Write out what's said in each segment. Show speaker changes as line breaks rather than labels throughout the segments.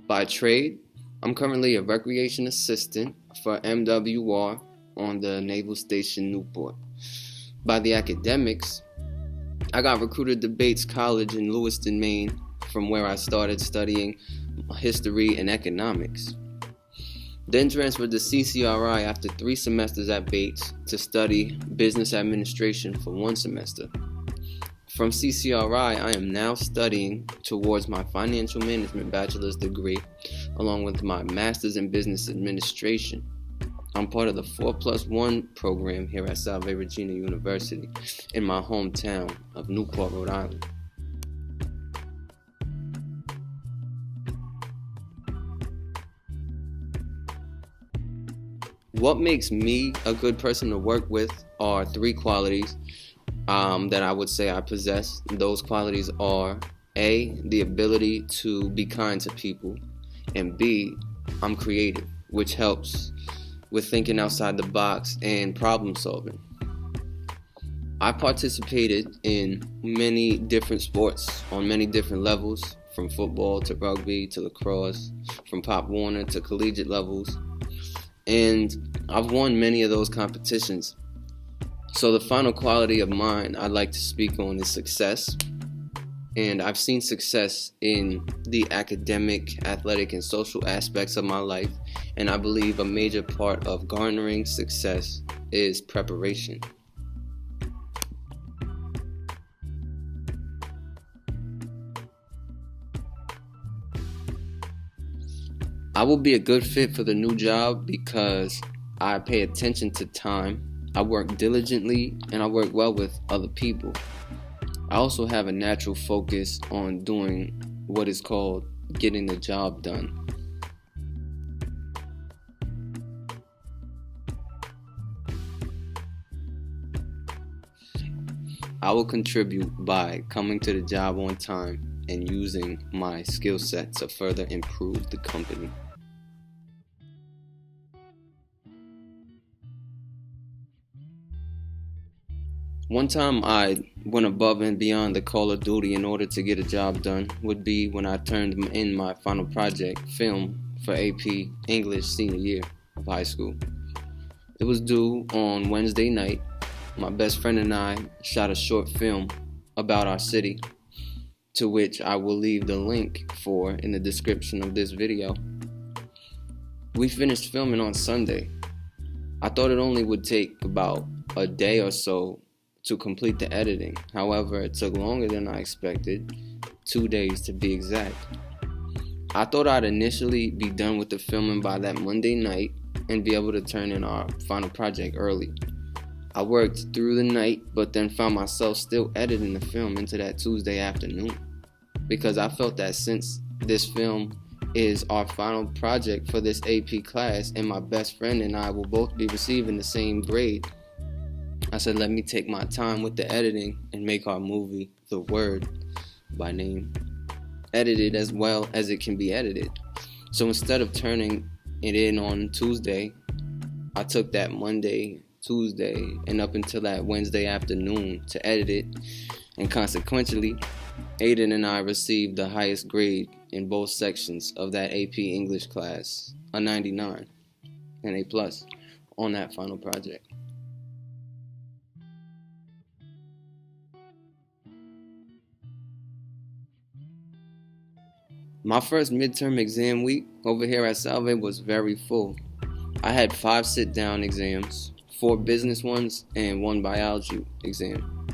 By trade, I'm currently a recreation assistant for MWR on the Naval Station Newport. By the academics, I got recruited to Bates College in Lewiston, Maine, from where I started studying history and economics. Then transferred to CCRI after 3 semesters at Bates to study business administration for 1 semester. From CCRI, I am now studying towards my financial management bachelor's degree, along with my master's in business administration. I'm part of the 4+1 program here at Salve, Regina University in my hometown of Newport, Rhode Island. What makes me a good person to work with are 3 qualities that I would say I possess. Those qualities are A, the ability to be kind to people, and B, I'm creative, which helps with thinking outside the box and problem solving. I participated in many different sports on many different levels, from football to rugby to lacrosse, from Pop Warner to collegiate levels, and I've won many of those competitions. So the final quality of mine I'd like to speak on is success. And I've seen success in the academic, athletic, and social aspects of my life. And I believe a major part of garnering success is preparation. I will be a good fit for the new job because I pay attention to time, I work diligently, and I work well with other people. I also have a natural focus on doing what is called getting the job done. I will contribute by coming to the job on time and using my skill set to further improve the company. One time I went above and beyond the call of duty in order to get a job done would be when I turned in my final project, film, for AP English senior year of high school. It was due on Wednesday night. My best friend and I shot a short film about our city, to which I will leave the link for in the description of this video. We finished filming on Sunday. I thought it only would take about a day or so to complete the editing. However, it took longer than I expected, 2 days to be exact. I thought I'd initially be done with the filming by that Monday night and be able to turn in our final project early. I worked through the night, but then found myself still editing the film into that Tuesday afternoon, because I felt that since this film is our final project for this AP class and my best friend and I will both be receiving the same grade, I said, let me take my time with the editing and make our movie, The Word, by name, edited as well as it can be edited. So instead of turning it in on Tuesday, I took that Monday, Tuesday, and up until that Wednesday afternoon to edit it, and consequently, Aiden and I received the highest grade in both sections of that AP English class, a 99, an A+, on that final project. My first midterm exam week over here at Salve was very full. I had 5 sit-down exams, 4 business ones, and 1 biology exam.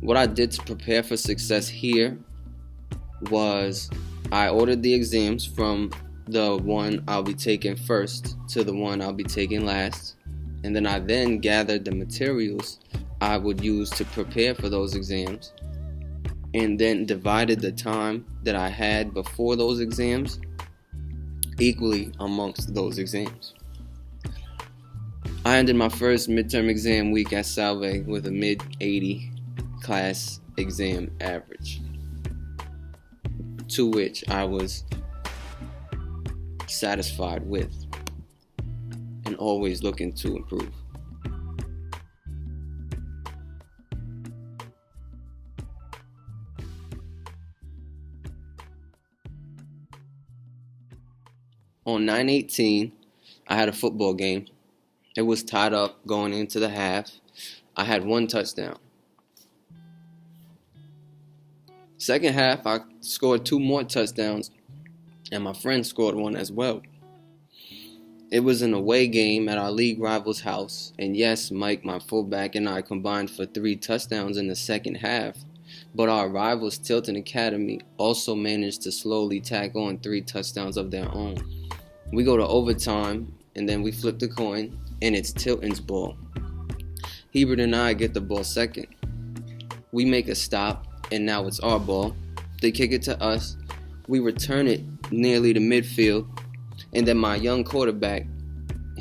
What I did to prepare for success here was I ordered the exams from the one I'll be taking first to the one I'll be taking last, and then I gathered the materials I would use to prepare for those exams, and then divided the time that I had before those exams equally amongst those exams. I ended my first midterm exam week at Salve with a mid-80 class exam average, to which I was satisfied with and always looking to improve. On 9/18, I had a football game. It was tied up going into the half. I had one touchdown. Second half, I scored two more touchdowns, and my friend scored one as well. It was an away game at our league rival's house, and yes, Mike, my fullback, and I combined for 3 touchdowns in the second half. But our rivals, Tilton Academy, also managed to slowly tack on 3 touchdowns of their own. We go to overtime, and then we flip the coin, and it's Tilton's ball. Hebert and I get the ball second. We make a stop, and now it's our ball. They kick it to us. We return it nearly to midfield, and then my young quarterback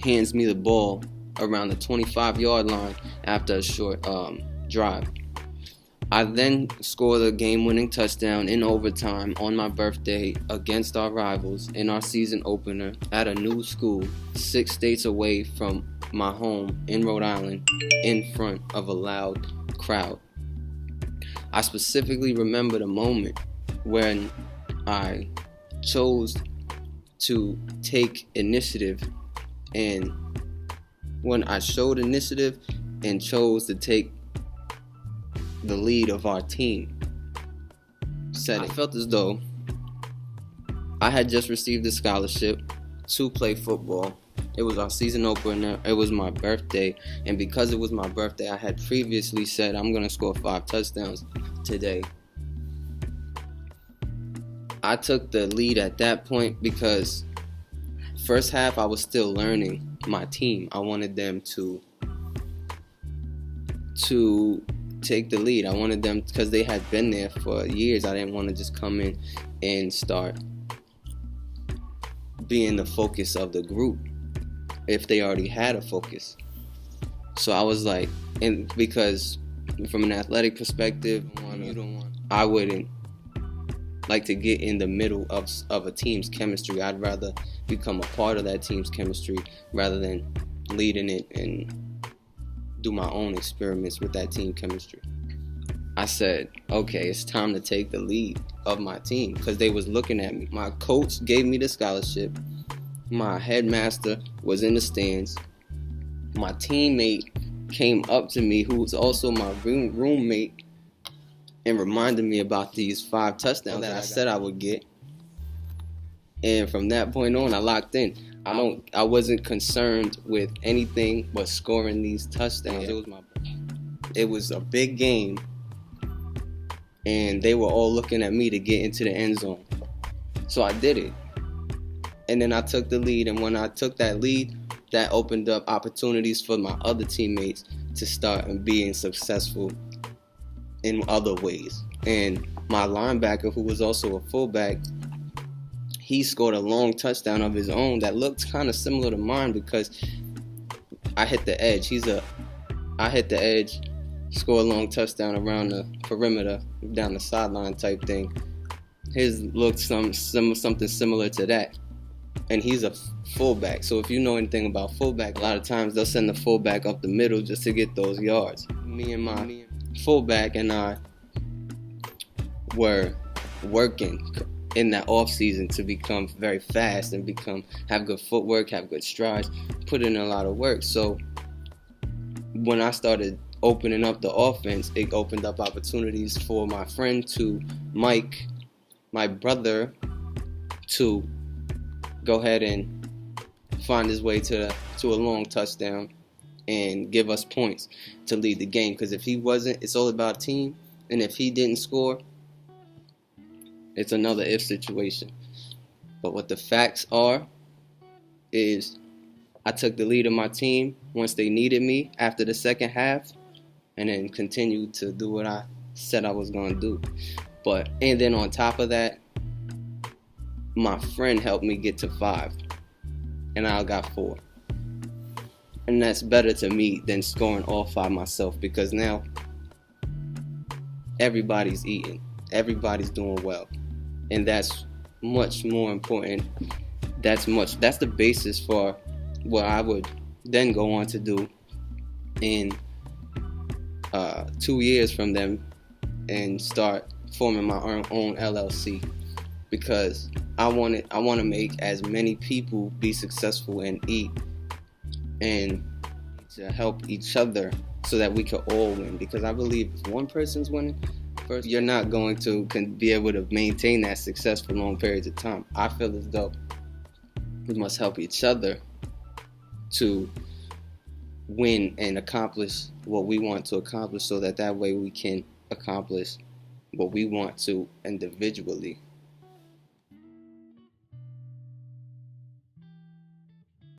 hands me the ball around the 25-yard line after a short drive. I then score the game-winning touchdown in overtime on my birthday against our rivals in our season opener at a new school 6 states away from my home in Rhode Island in front of a loud crowd. I specifically remember the moment when I chose to take initiative, and when I showed initiative and chose to take the lead of our team setting. I felt as though I had just received a scholarship to play football. It was our season opener. It was my birthday, and because it was my birthday, I had previously said I'm going to score 5 touchdowns today. I took the lead at that point because first half I was still learning my team. I wanted them to take the lead. I wanted them, because they had been there for years, I didn't want to just come in and start being the focus of the group if they already had a focus. So I was like, and because from an athletic perspective, I wouldn't like to get in the middle of a team's chemistry. I'd rather become a part of that team's chemistry rather than leading it and do my own experiments with that team chemistry. I said, okay, it's time to take the lead of my team, because they was looking at me. My coach gave me the scholarship. My headmaster was in the stands. My teammate came up to me, who was also my roommate, and reminded me about these 5 touchdowns that I said I would get. And from that point on, I locked in. I wasn't concerned with anything but scoring these touchdowns. It was a big game, and they were all looking at me to get into the end zone. So I did it. And then I took the lead, and when I took that lead, that opened up opportunities for my other teammates to start being successful in other ways. And my linebacker, who was also a fullback, he scored a long touchdown of his own that looked kind of similar to mine, because I hit the edge. I hit the edge, score a long touchdown around the perimeter, down the sideline type thing. His looked something similar to that. And he's a fullback. So if you know anything about fullback, a lot of times they'll send the fullback up the middle just to get those yards. Me and my fullback and I were working in that off season to become very fast and have good footwork, have good strides, put in a lot of work. So when I started opening up the offense, it opened up opportunities for my friend Mike, my brother, to go ahead and find his way to a long touchdown and give us points to lead the game. Because if he wasn't, it's all about team, and if he didn't score, it's another if situation. But what the facts are is I took the lead of my team once they needed me after the second half, and then continued to do what I said I was going to do. And then on top of that, my friend helped me get to 5, and I got 4. And that's better to me than scoring all 5 myself, because now everybody's eating, everybody's doing well, and that's much more important. That's the basis for what I would then go on to do in 2 years from them and start forming my own LLC. because I want to make as many people be successful and eat, and to help each other so that we can all win. Because I believe if one person's winning, first, you're not going to be able to maintain that success for long periods of time. I feel as though we must help each other to win and accomplish what we want to accomplish, so that way we can accomplish what we want to individually.